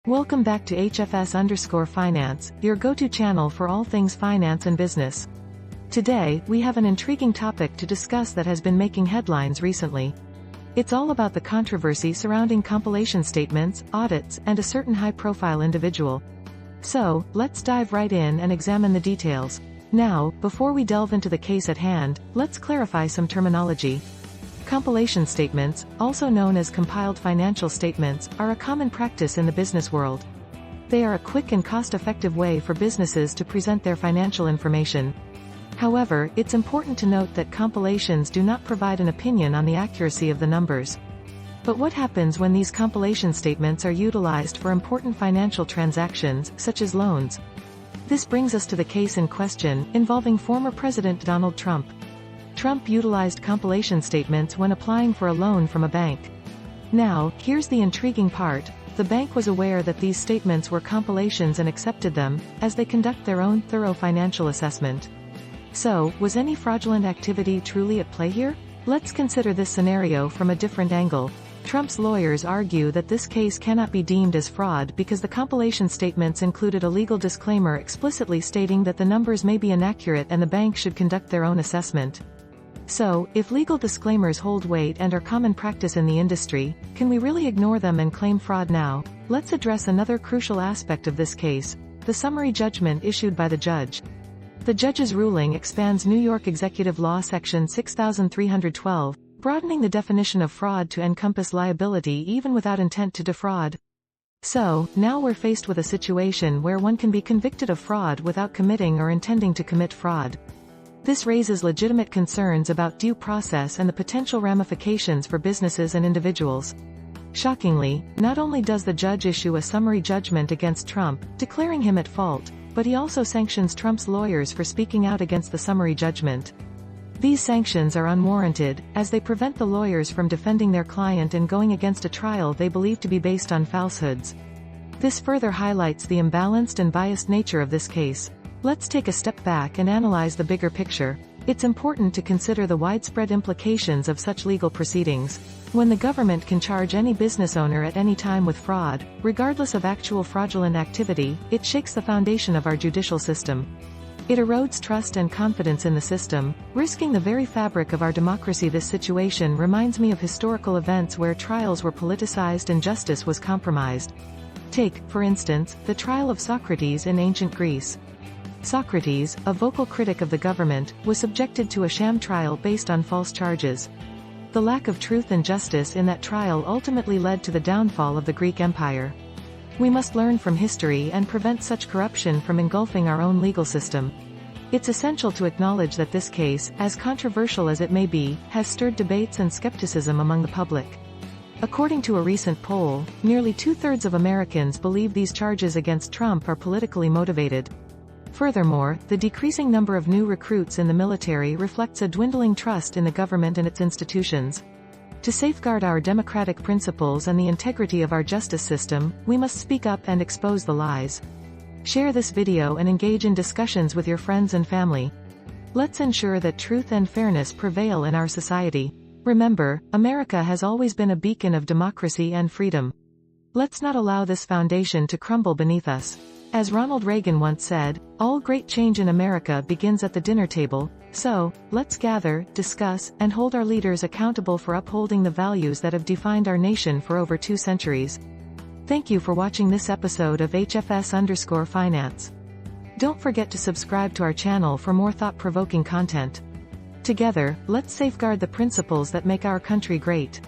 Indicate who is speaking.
Speaker 1: Welcome back to HFS_finance, your go-to channel for all things finance and business. Today, we have an intriguing topic to discuss that has been making headlines recently. It's all about the controversy surrounding compilation statements, audits, and a certain high-profile individual. So, let's dive right in and examine the details. Now, before we delve into the case at hand, let's clarify some terminology. Compilation statements, also known as compiled financial statements, are a common practice in the business world. They are a quick and cost-effective way for businesses to present their financial information. However, it's important to note that compilations do not provide an opinion on the accuracy of the numbers. But what happens when these compilation statements are utilized for important financial transactions, such as loans? This brings us to the case in question, involving former President Donald Trump. Trump utilized compilation statements when applying for a loan from a bank. Now, here's the intriguing part: the bank was aware that these statements were compilations and accepted them, as they conduct their own thorough financial assessment. So, was any fraudulent activity truly at play here? Let's consider this scenario from a different angle. Trump's lawyers argue that this case cannot be deemed as fraud because the compilation statements included a legal disclaimer explicitly stating that the numbers may be inaccurate and the bank should conduct their own assessment. So, if legal disclaimers hold weight and are common practice in the industry, can we really ignore them and claim fraud now? Let's address another crucial aspect of this case: the summary judgment issued by the judge. The judge's ruling expands New York Executive Law Section 6312, broadening the definition of fraud to encompass liability even without intent to defraud. So, now we're faced with a situation where one can be convicted of fraud without committing or intending to commit fraud. This raises legitimate concerns about due process and the potential ramifications for businesses and individuals. Shockingly, not only does the judge issue a summary judgment against Trump, declaring him at fault, but he also sanctions Trump's lawyers for speaking out against the summary judgment. These sanctions are unwarranted, as they prevent the lawyers from defending their client and going against a trial they believe to be based on falsehoods. This further highlights the imbalanced and biased nature of this case. Let's take a step back and analyze the bigger picture. It's important to consider the widespread implications of such legal proceedings. When the government can charge any business owner at any time with fraud, regardless of actual fraudulent activity, it shakes the foundation of our judicial system. It erodes trust and confidence in the system, risking the very fabric of our democracy. This situation reminds me of historical events where trials were politicized and justice was compromised. Take, for instance, the trial of Socrates in ancient Greece. Socrates, a vocal critic of the government, was subjected to a sham trial based on false charges. The lack of truth and justice in that trial ultimately led to the downfall of the Greek Empire. We must learn from history and prevent such corruption from engulfing our own legal system. It's essential to acknowledge that this case, as controversial as it may be, has stirred debates and skepticism among the public. According to a recent poll, nearly two-thirds of Americans believe these charges against Trump are politically motivated. Furthermore, the decreasing number of new recruits in the military reflects a dwindling trust in the government and its institutions. To safeguard our democratic principles and the integrity of our justice system, we must speak up and expose the lies. Share this video and engage in discussions with your friends and family. Let's ensure that truth and fairness prevail in our society. Remember, America has always been a beacon of democracy and freedom. Let's not allow this foundation to crumble beneath us. As Ronald Reagan once said, all great change in America begins at the dinner table. So, let's gather, discuss, and hold our leaders accountable for upholding the values that have defined our nation for over 2 centuries. Thank you for watching this episode of HFS_finance. Don't forget to subscribe to our channel for more thought-provoking content. Together, let's safeguard the principles that make our country great.